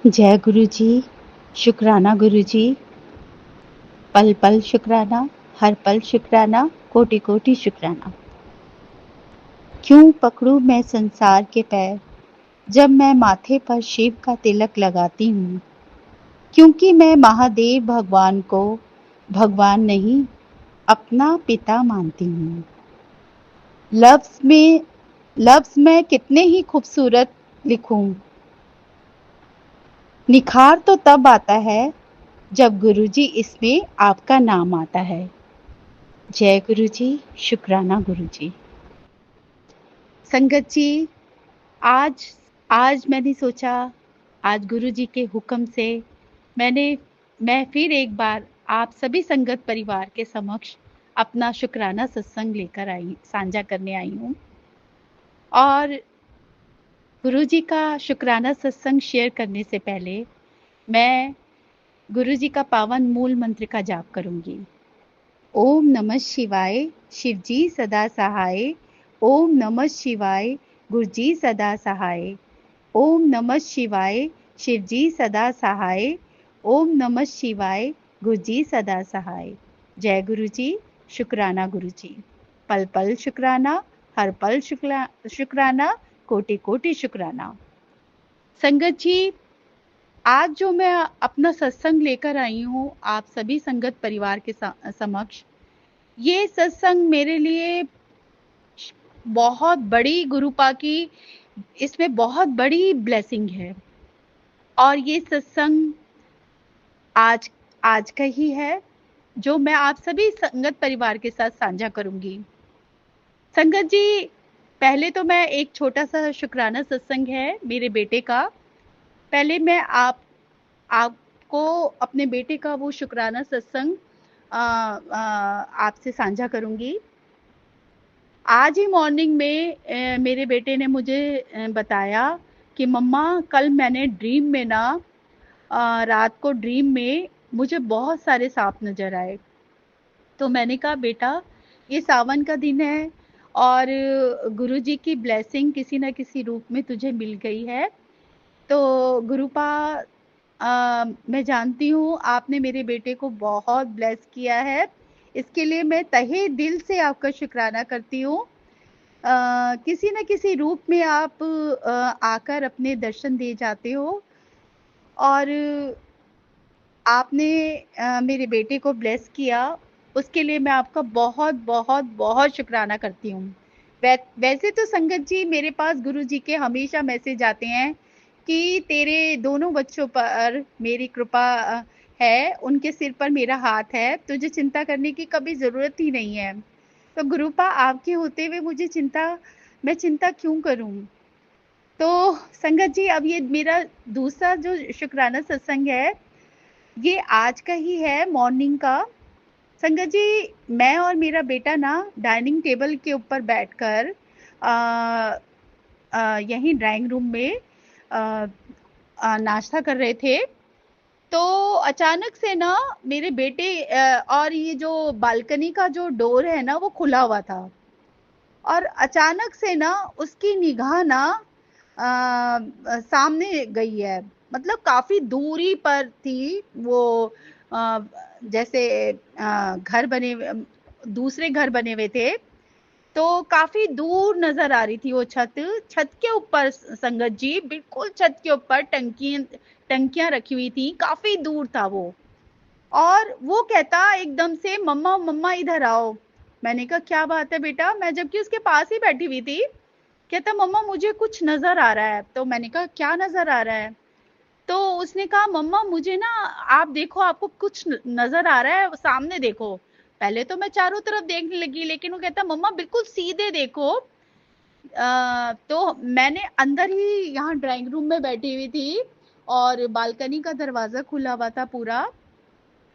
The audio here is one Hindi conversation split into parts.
जय गुरु जी, शुक्राना गुरु जी, पल पल शुक्राना, हर पल शुक्राना, कोटि कोटि शुक्राना। क्यों पकड़ूं मैं संसार के पैर, जब मैं माथे पर शिव का तिलक लगाती हूँ। क्योंकि मैं महादेव भगवान को भगवान नहीं, अपना पिता मानती हूँ। लफ्ज में कितने ही खूबसूरत लिखूं, निखार तो तब आता है जब गुरुजी इसमें आपका नाम आता है। जय गुरु जी, शुक्राना गुरु जी। संगत जी, आज आज मैंने सोचा, आज गुरु जी के हुक्म से मैं फिर एक बार आप सभी संगत परिवार के समक्ष अपना शुक्राना सत्संग लेकर आई, साझा करने आई हूँ। और गुरु जी का शुक्राना सत्संग शेयर करने से पहले मैं गुरु जी का पावन मूल मंत्र का जाप करूंगी। ओम नमः शिवाय, शिवजी सदा सहाय। ओम नमः शिवाय, गुरुजी सदा सहाय। ओम नमः शिवाय, शिवजी सदा सहाय। ओम नमः शिवाय, गुरुजी सदा सहाय। जय गुरु जी, शुक्राना गुरु जी। पल पल शुक्राना, हर पल शुक्राना, कोटि कोटि शुक्राना। संगत जी, आज जो मैं अपना सत्संग लेकर आई हूँ आप सभी संगत परिवार के समक्ष, ये सत्संग मेरे लिए बहुत बड़ी गुरुपा की, इसमें बहुत बड़ी ब्लेसिंग है। और ये सत्संग आज आज का ही है जो मैं आप सभी संगत परिवार के साथ साझा करूंगी। संगत जी, पहले तो मैं एक छोटा सा शुक्राना सत्संग है मेरे बेटे का, पहले मैं आपको अपने बेटे का वो शुक्राना सत्संग आपसे साझा करूंगी। आज ही मॉर्निंग में मेरे बेटे ने मुझे बताया कि मम्मा कल मैंने ड्रीम में ना, रात को ड्रीम में मुझे बहुत सारे सांप नजर आए। तो मैंने कहा बेटा, ये सावन का दिन है और गुरुजी की ब्लेसिंग किसी ना किसी रूप में तुझे मिल गई है। तो गुरुपा, मैं जानती हूँ आपने मेरे बेटे को बहुत ब्लेस किया है, इसके लिए मैं तहे दिल से आपका शुक्राना करती हूँ। किसी न किसी रूप में आप आकर अपने दर्शन दे जाते हो और आपने मेरे बेटे को ब्लेस किया, उसके लिए मैं आपका बहुत बहुत बहुत शुक्राना करती हूँ। वैसे तो संगत जी, मेरे पास गुरु जी के हमेशा मैसेज आते हैं कि तेरे दोनों बच्चों पर मेरी कृपा है, उनके सिर पर मेरा हाथ है, तुझे चिंता करने की कभी ज़रूरत ही नहीं है। तो गुरुपा आपके होते हुए मैं चिंता क्यों करूं? तो संगत जी, अब ये मेरा दूसरा जो शुक्राना सत्संग है, ये आज का ही है मॉर्निंग का। संगत जी, मैं और मेरा बेटा ना डाइनिंग टेबल के ऊपर बैठकर यहीं ड्राइंग रूम में नाश्ता कर रहे थे। तो अचानक से ना मेरे बेटे और ये जो बालकनी का जो डोर है ना वो खुला हुआ था और अचानक से ना उसकी निगाह ना सामने गई है, मतलब काफी दूरी पर थी वो। अ, जैसे घर बने दूसरे घर बने हुए थे, तो काफी दूर नजर आ रही थी वो छत। छत के ऊपर संगत जी, बिल्कुल छत के ऊपर टंकियां रखी हुई थी, काफी दूर था वो। और वो कहता एकदम से, मम्मा मम्मा इधर आओ। मैंने कहा क्या बात है बेटा, मैं जबकि उसके पास ही बैठी हुई थी। कहता मम्मा मुझे कुछ नजर आ रहा है। तो मैंने कहा क्या नजर आ रहा है? तो उसने कहा मम्मा मुझे ना, आप देखो आपको कुछ नजर आ रहा है, सामने देखो। पहले तो मैं चारों तरफ देखने लगी, लेकिन वो कहता मम्मा बिल्कुल सीधे देखो। तो मैंने अंदर ही यहाँ ड्राइंग रूम में बैठी हुई थी और बालकनी का दरवाजा खुला हुआ था पूरा,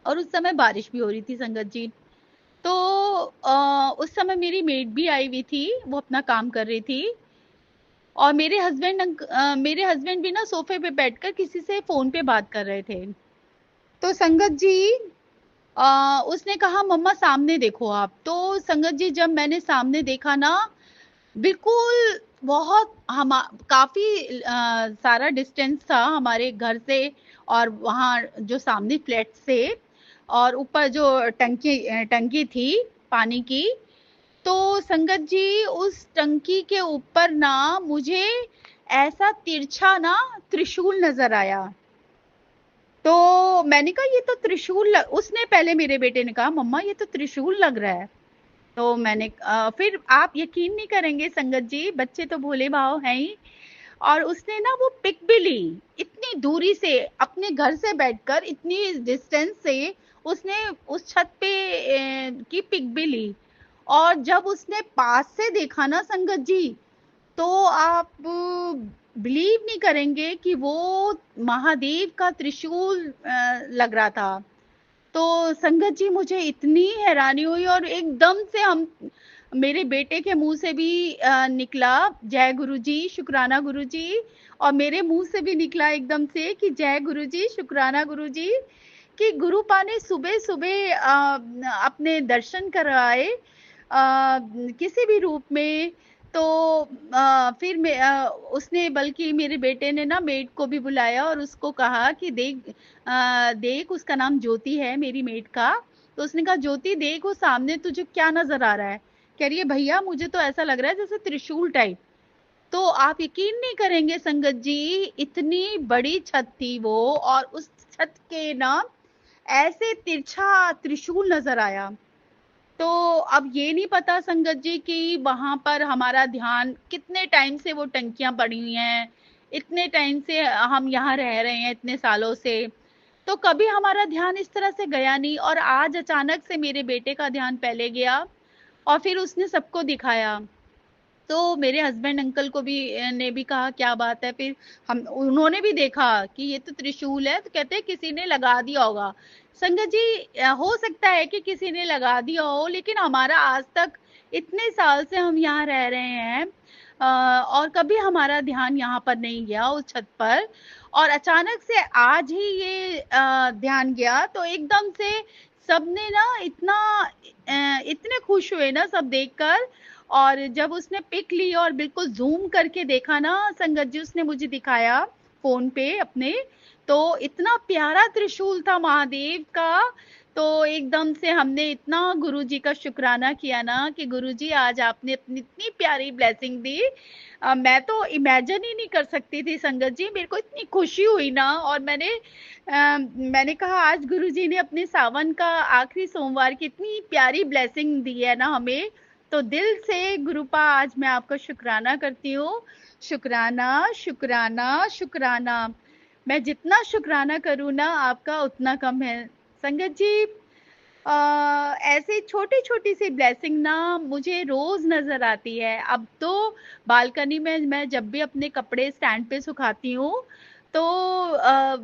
और उस समय बारिश भी हो रही थी संगत जी। तो उस समय मेरी मेड भी आई हुई थी, वो अपना काम कर रही थी। और मेरे हस्बैंड भी ना सोफे पे बैठकर किसी से फोन पे बात कर रहे थे। तो संगत जी, उसने कहा मम्मा सामने देखो आप। तो संगत जी, जब मैंने सामने देखा ना, बिल्कुल बहुत हम काफ़ी सारा डिस्टेंस था हमारे घर से और वहाँ जो सामने फ्लैट से, और ऊपर जो टंकी थी पानी की। तो संगत जी उस टंकी के ऊपर ना मुझे ऐसा तिरछा ना त्रिशूल नज़र आया। तो मैंने कहा ये तो उसने पहले, मेरे बेटे ने कहा मम्मा ये तो त्रिशूल लग रहा है। तो मैंने फिर आप यकीन नहीं करेंगे संगत जी, बच्चे तो भोले भाव हैं ही। और उसने ना वो पिक भी ली, इतनी दूरी से अपने घर से बैठकर इतनी डिस्टेंस से उसने उस छत पे की पिक भी ली। और जब उसने पास से देखा ना संगत जी, तो आप बिलीव नहीं करेंगे कि वो महादेव का त्रिशूल लग रहा था। तो संगत जी मुझे इतनी हैरानी हुई, और एकदम से हम, मेरे बेटे के मुंह से भी निकला जय गुरु जी शुक्राना गुरु जी, और मेरे मुंह से भी निकला एकदम से कि जय गुरु जी शुक्राना गुरु जी, कि गुरुपा ने सुबह सुबह अपने दर्शन करवाए किसी भी रूप में। तो फिर उसने, बल्कि मेरे बेटे ने ना मेड को भी बुलाया और उसको कहा कि देख, देख उसका नाम ज्योति है मेरी मेड का। तो उसने कहा ज्योति देख वो सामने तुझे क्या नजर आ रहा है। कह रही है भैया मुझे तो ऐसा लग रहा है जैसे त्रिशूल टाइप। तो आप यकीन नहीं करेंगे संगत जी, इतनी बड़ी छत थी वो, और उस छत के ना ऐसे तिरछा त्रिशूल नजर आया। तो अब ये नहीं पता संगत जी कि वहां पर हमारा ध्यान, कितने टाइम से वो टंकियां पड़ी हुई हैं, इतने टाइम से हम यहाँ रह रहे हैं इतने सालों से, तो कभी हमारा ध्यान इस तरह से गया नहीं। और आज अचानक से मेरे बेटे का ध्यान पहले गया, और फिर उसने सबको दिखाया। तो मेरे हस्बैंड अंकल को भी ने भी कहा क्या बात है, फिर हम उन्होंने भी देखा कि ये तो त्रिशूल है, तो कहते हैं किसी ने लगा दिया होगा। संगत जी हो सकता है कि किसी ने लगा दिया हो, लेकिन हमारा आज तक, इतने साल से हम यहाँ रह रहे हैं, और कभी हमारा ध्यान यहाँ पर नहीं गया उस छत पर। और अचानक से आज ही ये ध्यान गया, तो एकदम से सबने ना इतना इतने खुश हुए ना सब देखकर। और जब उसने पिक ली और बिल्कुल ज़ूम करके देखा ना संगत जी, उसने मुझे दिखाया फ़ोन पे अपने, तो इतना प्यारा त्रिशूल था महादेव का। तो एकदम से हमने इतना गुरुजी का शुक्राना किया ना कि गुरुजी आज आपने अपनी इतनी प्यारी ब्लेसिंग दी। मैं तो इमेजिन ही नहीं कर सकती थी संगत जी, मेरे को इतनी खुशी हुई ना। और मैंने कहा आज गुरुजी ने अपने सावन का आखिरी सोमवार की इतनी प्यारी ब्लेसिंग दी है ना हमें। तो दिल से गुरुपा आज मैं आपका शुक्राना करती हूँ। शुक्राना शुक्राना शुक्राना। मैं जितना शुक्राना करूँ ना आपका उतना कम है संगत जी। ऐसे छोटी छोटी सी ब्लेसिंग ना मुझे रोज नजर आती है अब तो। बालकनी में मैं जब भी अपने कपड़े स्टैंड पे सुखाती हूँ, तो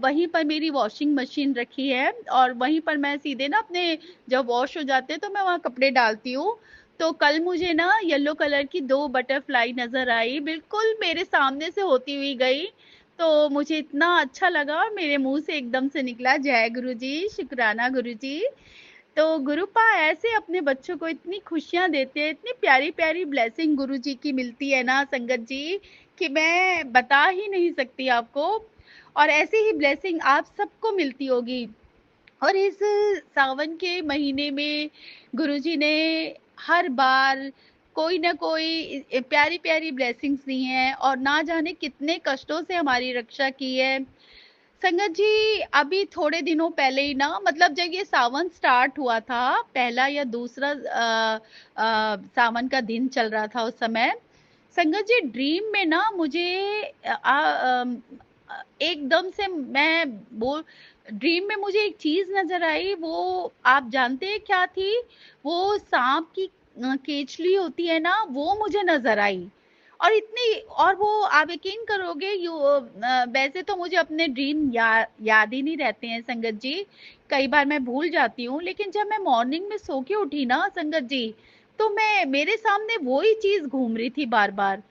वहीं पर मेरी वॉशिंग मशीन रखी है, और वहीं पर मैं सीधे ना अपने, जब वॉश हो जाते हैं तो मैं वहाँ कपड़े डालती हूँ। तो कल मुझे ना येलो कलर की दो बटरफ्लाई नजर आई, बिल्कुल मेरे सामने से होती हुई गई। तो मुझे इतना अच्छा लगा, और मेरे मुंह से एकदम से निकला जय गुरुजी शुक्राना गुरुजी। तो गुरुपा ऐसे अपने बच्चों को इतनी खुशियां देते हैं, इतनी प्यारी प्यारी ब्लेसिंग गुरुजी की मिलती है ना संगत जी, कि मैं बता ही नहीं सकती आपको। और ऐसी ही ब्लेसिंग आप सबको मिलती होगी। और इस सावन के महीने में गुरुजी ने हर बार कोई ना कोई प्यारी प्यारी ब्लेसिंग्स दी हैं, और ना जाने कितने कष्टों से हमारी रक्षा की है संगत जी। अभी थोड़े दिनों पहले ही ना, मतलब जब ये सावन स्टार्ट हुआ था, पहला या दूसरा सावन का दिन चल रहा था उस समय, संगत जी ड्रीम में ना मुझे एकदम से मैं वो ड्रीम में मुझे एक चीज नजर आई। वो आप जानते हैं क्या थी? वो सांप की केचली होती है ना, वो मुझे नजर आई। और इतनी, और वो आप यकीन करोगे वैसे तो मुझे अपने ड्रीम याद ही नहीं रहते हैं संगत जी, कई बार मैं भूल जाती हूँ। लेकिन जब मैं मॉर्निंग में सो के उठी ना संगत जी, तो मैं, मेरे सामने वही चीज घूम रही थी बार बार,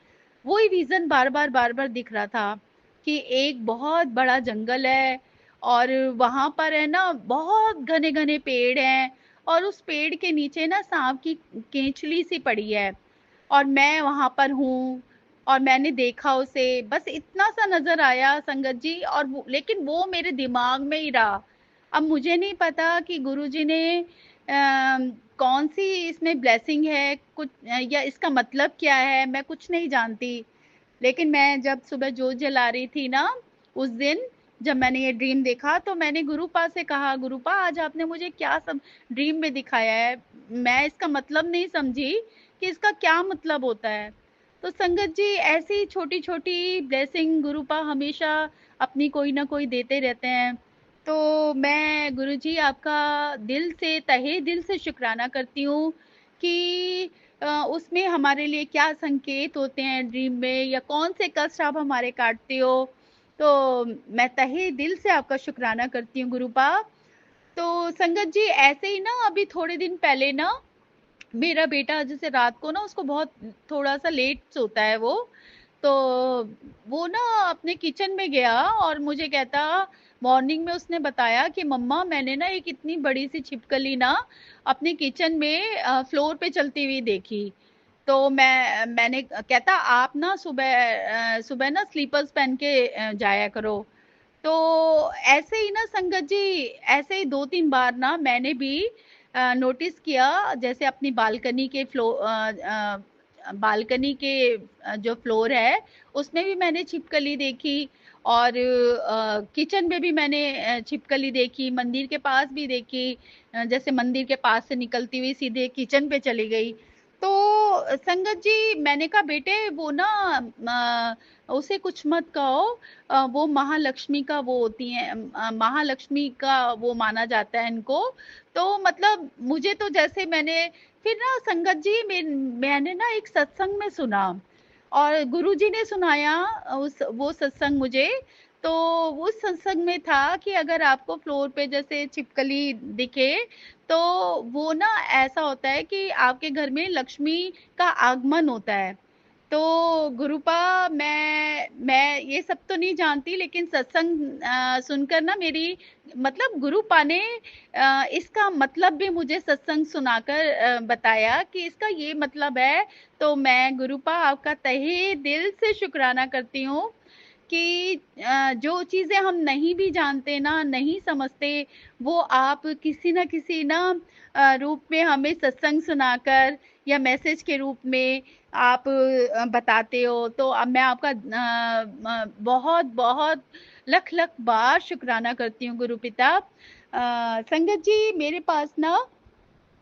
वही विजन बार बार दिख रहा था कि एक बहुत बड़ा जंगल है, और वहां पर है ना बहुत घने घने पेड़ हैं, और उस पेड़ के नीचे ना सांप की केंचली सी पड़ी है, और मैं वहां पर हूँ। और मैंने देखा उसे, बस इतना सा नजर आया संगत जी, और लेकिन वो मेरे दिमाग में ही रहा। अब मुझे नहीं पता कि गुरुजी ने कौन सी इसमें ब्लेसिंग है कुछ, या इसका मतलब क्या है, मैं कुछ नहीं जानती। लेकिन मैं जब सुबह जोत जला रही थी ना उस दिन, जब मैंने ये ड्रीम देखा, तो मैंने गुरुपा से कहा, गुरुपा आज आपने मुझे क्या सब ड्रीम में दिखाया है, मैं इसका मतलब नहीं समझी कि इसका क्या मतलब होता है। तो संगत जी, ऐसी छोटी छोटी ब्लेसिंग गुरुपा हमेशा अपनी कोई ना कोई देते रहते हैं। तो मैं गुरुजी आपका दिल से, तहे दिल से शुक्राना करती हूँ कि उसमें हमारे लिए क्या संकेत होते हैं ड्रीम में, या कौन से कष्ट आप हमारे काटते हो। तो मैं तहे दिल से आपका शुक्राना करती हूँ गुरुपा। तो संगत जी, ऐसे ही ना अभी थोड़े दिन पहले ना मेरा बेटा जैसे रात को ना उसको बहुत थोड़ा सा लेट सोता है वो, तो वो ना अपने किचन में गया और मुझे कहता, मॉर्निंग में उसने बताया कि मम्मा मैंने ना एक इतनी बड़ी सी छिपकली ना अपने किचन में फ्लोर पे चलती हुई देखी। तो मैंने कहता, आप ना सुबह सुबह ना स्लीपर्स पहन के जाया करो। तो ऐसे ही ना संगत जी, ऐसे ही 2-3 बार ना मैंने भी नोटिस किया, जैसे अपनी बालकनी के जो फ्लोर है उसमें भी मैंने छिपकली देखी, और किचन में भी मैंने छिपकली देखी, मंदिर के पास भी देखी, जैसे मंदिर के पास से निकलती हुई सीधे किचन पे चली गई। तो संगत जी, मैंने कहा बेटे वो ना उसे कुछ मत कहो, वो महालक्ष्मी का वो होती हैं, महालक्ष्मी का वो माना जाता है इनको। तो मतलब मुझे तो जैसे मैंने फिर ना संगत जी, मैंने ना एक सत्संग में सुना, और गुरुजी ने सुनाया उस वो सत्संग मुझे। तो उस सत्संग में था कि अगर आपको फ्लोर पे जैसे छिपकली दिखे, तो वो ना ऐसा होता है कि आपके घर में लक्ष्मी का आगमन होता है। तो गुरुपा, मैं ये सब तो नहीं जानती, लेकिन सत्संग सुनकर ना मेरी मतलब गुरुपा ने इसका मतलब भी मुझे सत्संग सुनाकर बताया कि इसका ये मतलब है। तो मैं गुरुपा आपका तहे दिल से शुक्राना करती हूँ कि जो चीजें हम नहीं भी जानते ना, नहीं समझते, वो आप किसी ना किसी ना रूप में हमें सत्संग सुनाकर या मैसेज के रूप में आप बताते हो। तो अब मैं आपका बहुत बहुत लख लख बार शुक्राना करती हूँ गुरु पिता। संगत जी, मेरे पास ना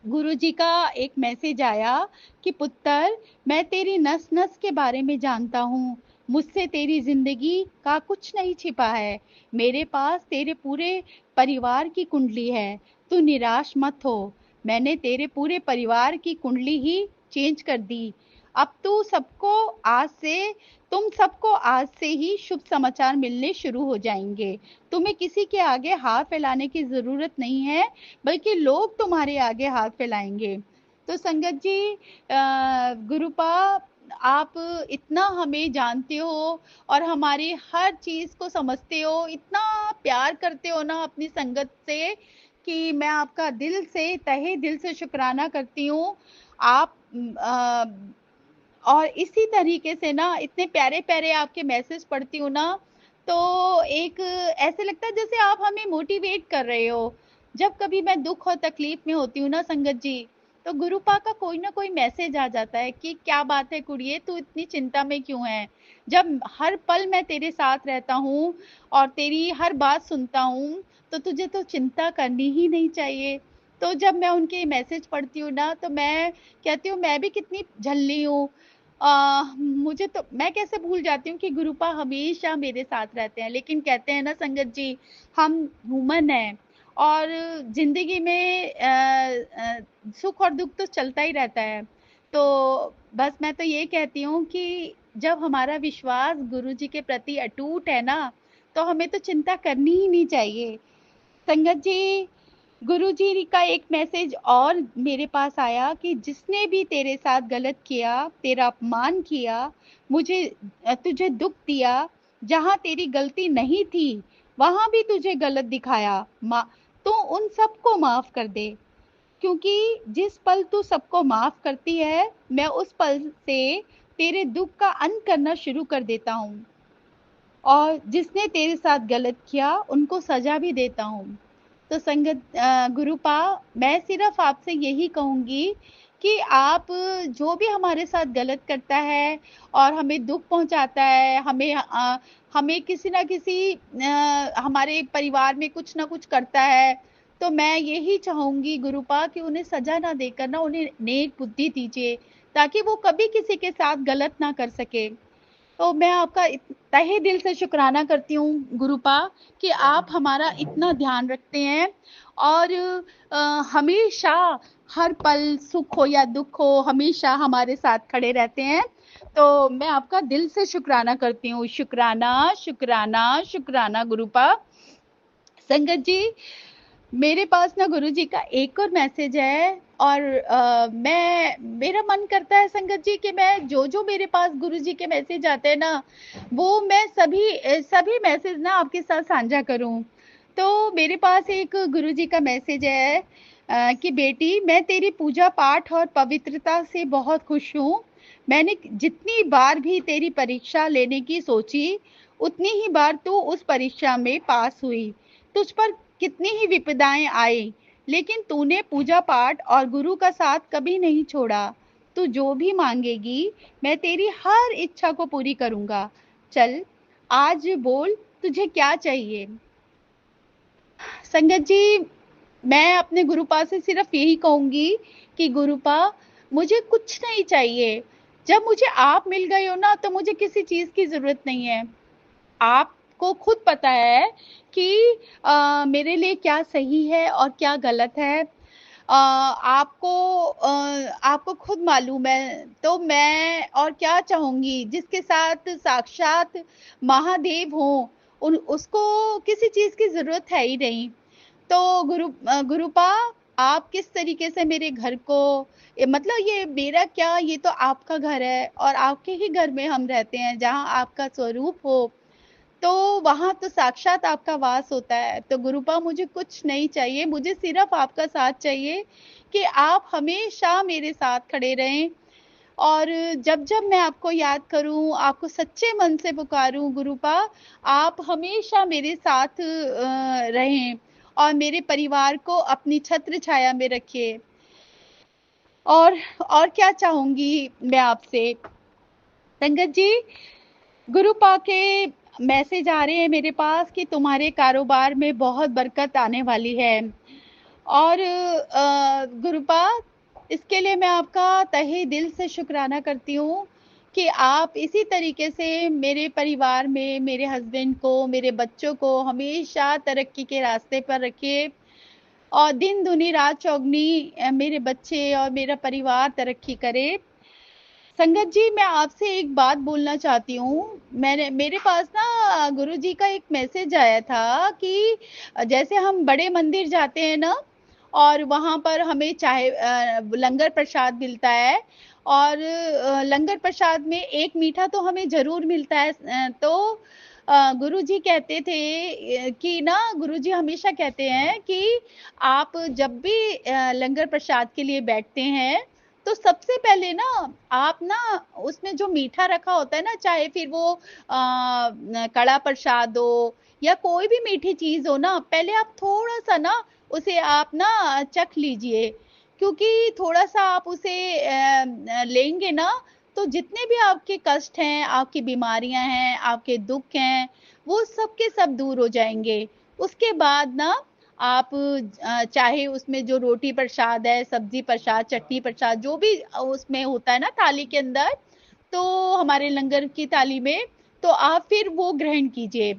गुरुजी का एक मैसेज आया कि पुत्र, मैं तेरी नस नस के बारे में जानता हूँ, मुझसे तेरी जिंदगी का कुछ नहीं छिपा है, मेरे पास तेरे पूरे परिवार की कुंडली है, तू निराश मत हो, मैंने तेरे पूरे परिवार की कुंडली ही चेंज कर दी। अब तू सबको आज से तुम सबको आज से ही शुभ समाचार मिलने शुरू हो जाएंगे। तुम्हें किसी के आगे हाथ फैलाने की जरूरत नहीं है, बल्कि लोग तुम्हारे आगे हाथ फैलाएंगे। तो संगत जी, गुरुपा, आप इतना हमें जानते हो और हमारी हर चीज को समझते हो, इतना प्यार करते हो ना अपनी संगत से, कि मैं आपका दिल से, तहे दिल से शुक्राना करती हूँ। आप और इसी तरीके से ना इतने प्यारे प्यारे आपके मैसेज पढ़ती हूँ ना, तो एक ऐसे लगता है जैसे आप हमें मोटिवेट कर रहे हो। जब कभी मैं दुख और तकलीफ में होती हूँ ना संगत जी, तो गुरुपा का कोई ना कोई मैसेज आ जाता है कि क्या बात है कुड़िए, तू इतनी चिंता में क्यों है, जब हर पल मैं तेरे साथ रहता हूँ और तेरी हर बात सुनता हूँ, तो तुझे तो चिंता करनी ही नहीं चाहिए। तो जब मैं उनके मैसेज पढ़ती हूँ ना, तो मैं कहती हूँ मैं भी कितनी झल्ली हूँ। मुझे तो, मैं कैसे भूल जाती हूँ कि गुरुपा हमेशा मेरे साथ रहते हैं। लेकिन कहते हैं ना संगत जी, हम ह्यूमन हैं, और जिंदगी में सुख और दुख तो चलता ही रहता है। तो बस मैं तो ये कहती हूँ कि जब हमारा विश्वास गुरु जी के प्रति अटूट है ना, तो हमें तो चिंता करनी ही नहीं चाहिए। संगत जी, गुरुजी का एक मैसेज और मेरे पास आया कि जिसने भी तेरे साथ गलत किया, तेरा अपमान किया, मुझे तुझे दुख दिया, जहां तेरी गलती नहीं थी वहां भी तुझे गलत दिखाया, तो उन सबको माफ कर दे, क्योंकि जिस पल तू सबको माफ करती है, मैं उस पल से तेरे दुख का अंत करना शुरू कर देता हूँ और जिसने तेरे साथ गलत किया उनको सजा भी देता हूँ। तो संगत गुरुपा, मैं सिर्फ आपसे यही कहूँगी कि आप जो भी हमारे साथ गलत करता है और हमें दुख पहुँचाता है, हमें किसी ना किसी हमारे परिवार में कुछ ना कुछ करता है, तो मैं यही चाहूँगी गुरुपा कि उन्हें सजा ना देकर ना उन्हें नेक बुद्धि दीजिए, ताकि वो कभी किसी के साथ गलत ना कर सके। तो मैं आपका तहे दिल से शुक्राना करती हूँ गुरुपा कि आप हमारा इतना ध्यान रखते हैं और हमेशा हर पल सुख हो या दुख हो हमेशा हमारे साथ खड़े रहते हैं। तो मैं आपका दिल से शुक्राना करती हूँ। शुक्राना शुक्राना शुक्राना गुरुपा। संगत जी, मेरे पास ना गुरुजी का एक और मैसेज है और मेरा मन करता है संगत जी कि मैं जो मेरे पास गुरुजी के मैसेज आते हैं ना, वो मैं सभी मैसेज ना आपके साथ साझा करूं। तो मेरे पास एक गुरुजी का मैसेज है कि बेटी, मैं तेरी पूजा पाठ और पवित्रता से बहुत खुश हूँ। मैंने जितनी बार भी तेरी परीक्षा लेने की सोची, उतनी ही बार तू उस परीक्षा में पास हुई। तुझ पर कितनी ही विपदाएं आई, लेकिन तूने पूजा पाठ और गुरु का साथ कभी नहीं छोड़ा। तू जो भी मांगेगी, मैं तेरी हर इच्छा को पूरी करूंगा। चल, आज बोल, तुझे क्या चाहिए। संगत जी, मैं अपने गुरुपा से सिर्फ यही कहूंगी कि गुरुपा, मुझे कुछ नहीं चाहिए। जब मुझे आप मिल गए हो ना, तो मुझे किसी चीज की जरूरत नहीं है। आपको खुद पता है कि मेरे लिए क्या सही है और क्या गलत है। आपको खुद मालूम है, तो मैं और क्या चाहूंगी। जिसके साथ साक्षात महादेव हो, उसको किसी चीज की जरूरत है ही नहीं। तो गुरुपा, आप किस तरीके से मेरे घर को, मतलब ये मेरा क्या, ये तो आपका घर है और आपके ही घर में हम रहते हैं, जहाँ आपका स्वरूप हो, तो वहां तो साक्षात आपका वास होता है। तो गुरुपा, मुझे कुछ नहीं चाहिए, मुझे सिर्फ आपका साथ चाहिए कि आप हमेशा मेरे साथ खड़े रहें। और जब जब मैं आपको याद करूं, आपको सच्चे मन से पुकारूं गुरुपा, आप हमेशा मेरे साथ रहें और मेरे परिवार को अपनी छत्र छाया में रखिए। और क्या चाहूंगी मैं आपसे। संगत जी, गुरुपा के मैसेज आ रहे हैं मेरे पास कि तुम्हारे कारोबार में बहुत बरकत आने वाली है। और गुरुपा, इसके लिए मैं आपका तहे दिल से शुक्राना करती हूँ कि आप इसी तरीके से मेरे परिवार में मेरे हस्बैंड को, मेरे बच्चों को हमेशा तरक्की के रास्ते पर रखिए और दिन दुनी रात चौगनी मेरे बच्चे और मेरा परिवार तरक्की करे। संगत जी, मैं आपसे एक बात बोलना चाहती हूँ। मेरे पास ना गुरुजी का एक मैसेज आया था कि जैसे हम बड़े मंदिर जाते हैं ना, और वहां पर हमें चाहे लंगर प्रसाद मिलता है, और लंगर प्रसाद में एक मीठा तो हमें जरूर मिलता है। तो गुरुजी कहते थे कि ना, गुरुजी हमेशा कहते हैं कि आप जब भी लंगर प्रसाद के लिए बैठते हैं, तो सबसे पहले ना आप ना उसमें जो मीठा रखा होता है ना, चाहे फिर वो कड़ा प्रसाद हो या कोई भी मीठी चीज हो ना, पहले आप थोड़ा सा ना उसे आप ना चख लीजिए। क्योंकि थोड़ा सा आप उसे लेंगे ना, तो जितने भी आपके कष्ट हैं, आपकी बीमारियां हैं, आपके दुख हैं, वो सब के सब दूर हो जाएंगे। उसके बाद ना आप चाहे उसमें जो रोटी प्रसाद है, सब्जी प्रसाद, चटनी प्रसाद, जो भी उसमें होता है ना थाली के अंदर, तो हमारे लंगर की थाली में, तो आप फिर वो ग्रहण कीजिए।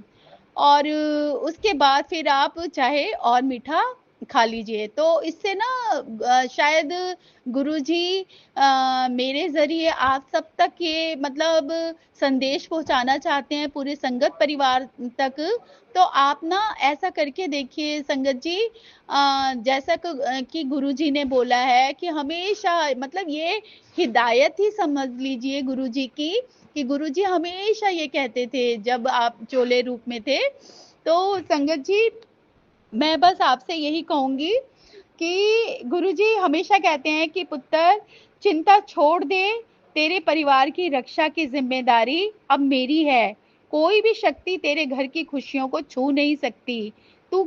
और उसके बाद फिर आप चाहे और मीठा खा लीजिए। तो इससे ना शायद गुरुजी मेरे जरिए आप सब तक ये मतलब संदेश पहुंचाना चाहते हैं, पूरे संगत परिवार तक। तो आप ना ऐसा करके देखिए संगत जी, जैसा कि गुरुजी ने बोला है कि हमेशा, मतलब ये हिदायत ही समझ लीजिए गुरुजी की, कि गुरुजी हमेशा ये कहते थे जब आप चोले रूप में थे। तो संगत जी, मैं बस आपसे यही कहूंगी कि गुरुजी हमेशा कहते हैं कि पुत्र, चिंता छोड़ दे, तेरे परिवार की रक्षा की जिम्मेदारी अब मेरी है। कोई भी शक्ति तेरे घर की खुशियों को छू नहीं सकती। तू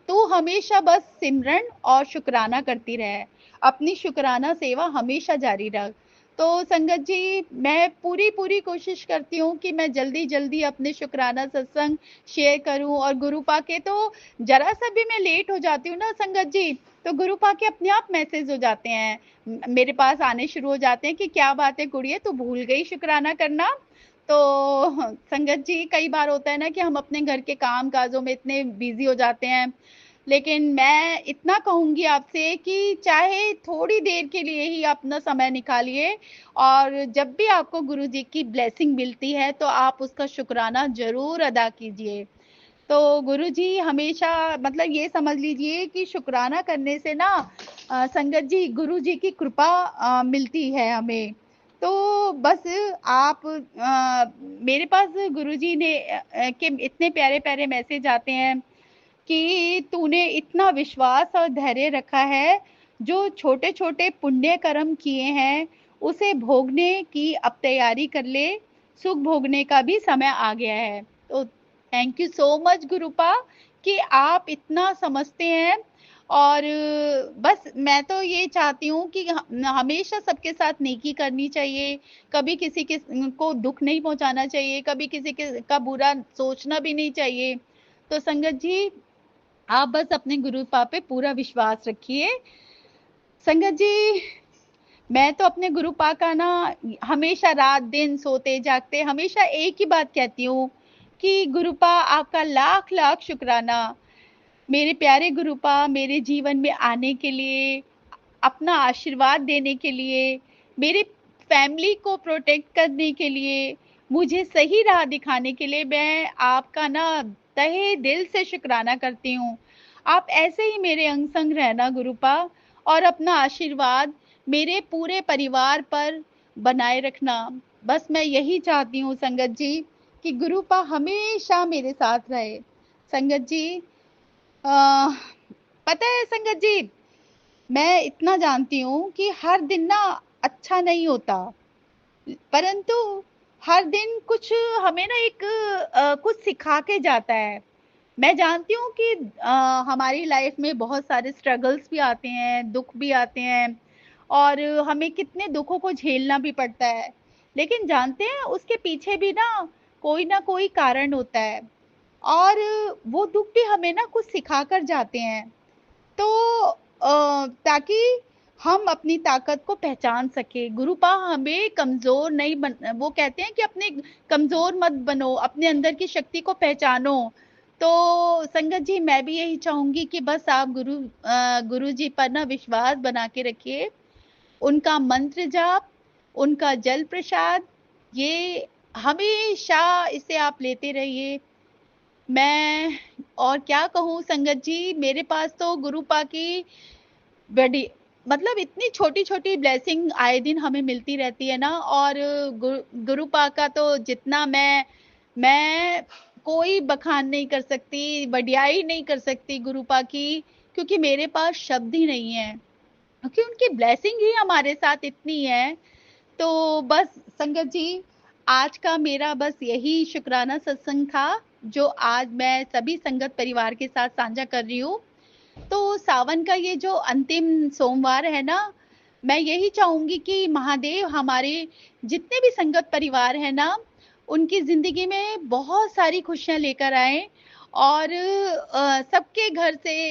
तू हमेशा बस सिमरन और शुक्राना करती रहे। अपनी शुक्राना सेवा हमेशा जारी रख। तो संगत जी, मैं पूरी कोशिश करती हूँ कि मैं जल्दी अपने शुक्राना सत्संग शेयर करूँ, और गुरु पाके तो जरा सा भी मैं लेट हो जाती हूँ ना संगत जी, तो गुरु पाके अपने आप मैसेज हो जाते हैं, मेरे पास आने शुरू हो जाते हैं कि क्या बात है गुड़िया, तू भूल गई शुक्राना करना। तो संगत जी, कई बार होता है ना कि हम अपने घर के काम काजों में इतने बिजी हो जाते हैं, लेकिन मैं इतना कहूंगी आपसे कि चाहे थोड़ी देर के लिए ही अपना समय निकालिए, और जब भी आपको गुरु जी की ब्लेसिंग मिलती है तो आप उसका शुक्राना जरूर अदा कीजिए। तो गुरु जी हमेशा, मतलब ये समझ लीजिए कि शुक्राना करने से ना संगत जी, गुरु जी की कृपा मिलती है हमें। तो बस आप मेरे पास गुरु जी ने के इतने प्यारे प्यारे मैसेज आते हैं कि तूने इतना विश्वास और धैर्य रखा है, जो छोटे छोटे पुण्य कर्म किए हैं उसे भोगने की अब तैयारी कर ले, सुख भोगने का भी समय आ गया है। तो थैंक यू सो मच गुरुपा कि आप इतना समझते हैं। और बस मैं तो ये चाहती हूँ कि हमेशा सबके साथ नेकी करनी चाहिए, कभी किसी के को दुख नहीं पहुंचाना चाहिए, कभी किसी के का बुरा सोचना भी नहीं चाहिए। तो संगत जी, आप बस अपने गुरुपा पे पूरा विश्वास रखिए। संगत जी, मैं तो अपने गुरुपा का ना हमेशा रात दिन सोते जागते हमेशा एक ही बात कहती हूँ कि गुरुपा आपका लाख लाख शुक्राना, मेरे प्यारे गुरुपा मेरे जीवन में आने के लिए, अपना आशीर्वाद देने के लिए, मेरे फैमिली को प्रोटेक्ट करने के लिए, मुझे सही राह दिखाने के लिए मैं आपका ना तहे दिल से शुक्राना करती हूँ। आप ऐसे ही मेरे अंग संग रहना गुरुपा, और अपना आशीर्वाद मेरे पूरे परिवार पर बनाए रखना। बस मैं यही चाहती हूँ संगत जी कि गुरुपा हमेशा मेरे साथ रहे। संगत जी, पता है संगत जी, मैं इतना जानती हूँ कि हर दिन ना अच्छा नहीं होता, परंतु हर दिन कुछ हमें ना एक कुछ सिखा के जाता है। मैं जानती हूँ कि हमारी लाइफ में बहुत सारे स्ट्रगल्स भी आते हैं, दुख भी आते हैं, और हमें कितने दुखों को झेलना भी पड़ता है, लेकिन जानते हैं उसके पीछे भी ना कोई कारण होता है, और वो दुख भी हमें ना कुछ सिखा कर जाते हैं। तो ताकि हम अपनी ताकत को पहचान सके। गुरुपा हमें कमजोर नहीं बन, वो कहते हैं कि अपने कमजोर मत बनो, अपने अंदर की शक्ति को पहचानो। तो संगत जी, मैं भी यही चाहूंगी कि बस आप गुरु जी पर ना विश्वास बना के रखिए, उनका मंत्र जाप, उनका जल प्रसाद, ये हमेशा इसे आप लेते रहिए। मैं और क्या कहूँ संगत जी, मेरे पास तो गुरुपा की बड़ी, मतलब इतनी छोटी छोटी ब्लेसिंग आए दिन हमें मिलती रहती है ना, और गुरुपा का तो जितना मैं कोई बखान नहीं कर सकती, बढ़ियाई नहीं कर सकती गुरुपा की, क्योंकि मेरे पास शब्द ही नहीं है, क्योंकि उनकी ब्लेसिंग ही हमारे साथ इतनी है। तो बस संगत जी, आज का मेरा बस यही शुक्राना सत्संग था, जो आज मैं सभी संगत परिवार के साथ साझा कर रही हूँ। तो सावन का ये जो अंतिम सोमवार है ना, मैं यही चाहूंगी कि महादेव हमारे जितने भी संगत परिवार है ना, उनकी जिंदगी में बहुत सारी खुशियां लेकर आए, और सबके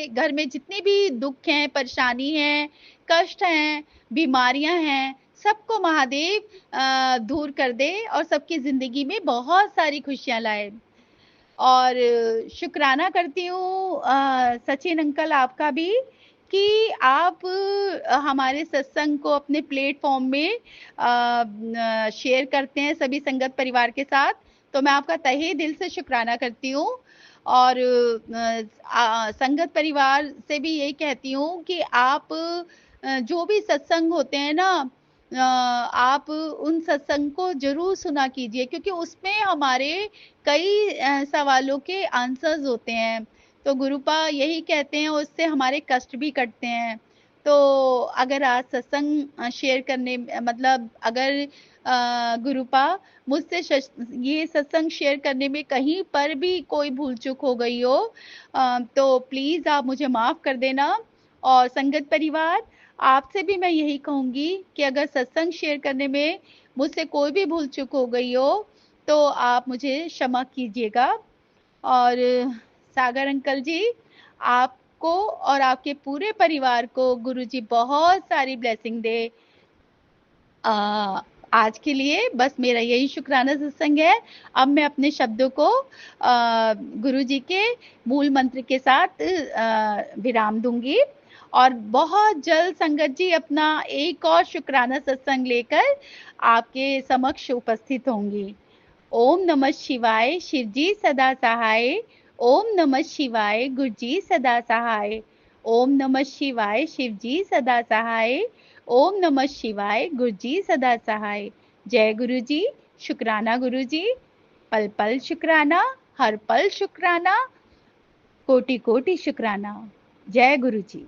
घर में जितने भी दुख हैं, परेशानी है, कष्ट हैं, बीमारियां हैं, सबको महादेव दूर कर दे और सबकी जिंदगी में बहुत सारी खुशियां लाए। और शुक्राना करती हूँ सचिन अंकल आपका भी, कि आप हमारे सत्संग को अपने प्लेटफॉर्म में शेयर करते हैं सभी संगत परिवार के साथ। तो मैं आपका तहे दिल से शुक्राना करती हूँ, और संगत परिवार से भी यही कहती हूँ कि आप जो भी सत्संग होते हैं ना, आप उन सत्संग को जरूर सुना कीजिए, क्योंकि उसमें हमारे कई सवालों के आंसर्स होते हैं। तो गुरुपा यही कहते हैं, उससे हमारे कष्ट भी कटते हैं। तो अगर आज सत्संग शेयर करने, मतलब अगर गुरुपा, मुझसे ये सत्संग शेयर करने में कहीं पर भी कोई भूल चूक हो गई हो तो प्लीज आप मुझे माफ कर देना। और संगत परिवार, आपसे भी मैं यही कहूंगी कि अगर सत्संग शेयर करने में मुझसे कोई भी भूल चूक हो गई हो तो आप मुझे क्षमा कीजिएगा। और सागर अंकल जी, आपको और आपके पूरे परिवार को गुरुजी बहुत सारी ब्लेसिंग दे। आज के लिए बस मेरा यही शुक्राना सत्संग है। अब मैं अपने शब्दों को गुरु जी के मूल मंत्र के साथ विराम दूंगी और बहुत जल्द संगत जी अपना एक और शुक्राना सत्संग लेकर आपके समक्ष उपस्थित होंगी। ओम नमः शिवाय, शिव जी सदा सहाय। ओम नमः शिवाय, गुरु जी सदा सहाय। ओम नमः शिवाय, शिव जी सदा सहाय। ओम नमः शिवाय, गुरु जी सदा सहाय। जय गुरु जी। शुक्राना गुरु जी। पल पल शुक्राना, हर पल शुक्राना, कोटि कोटि शुक्राना। जय गुरु जी।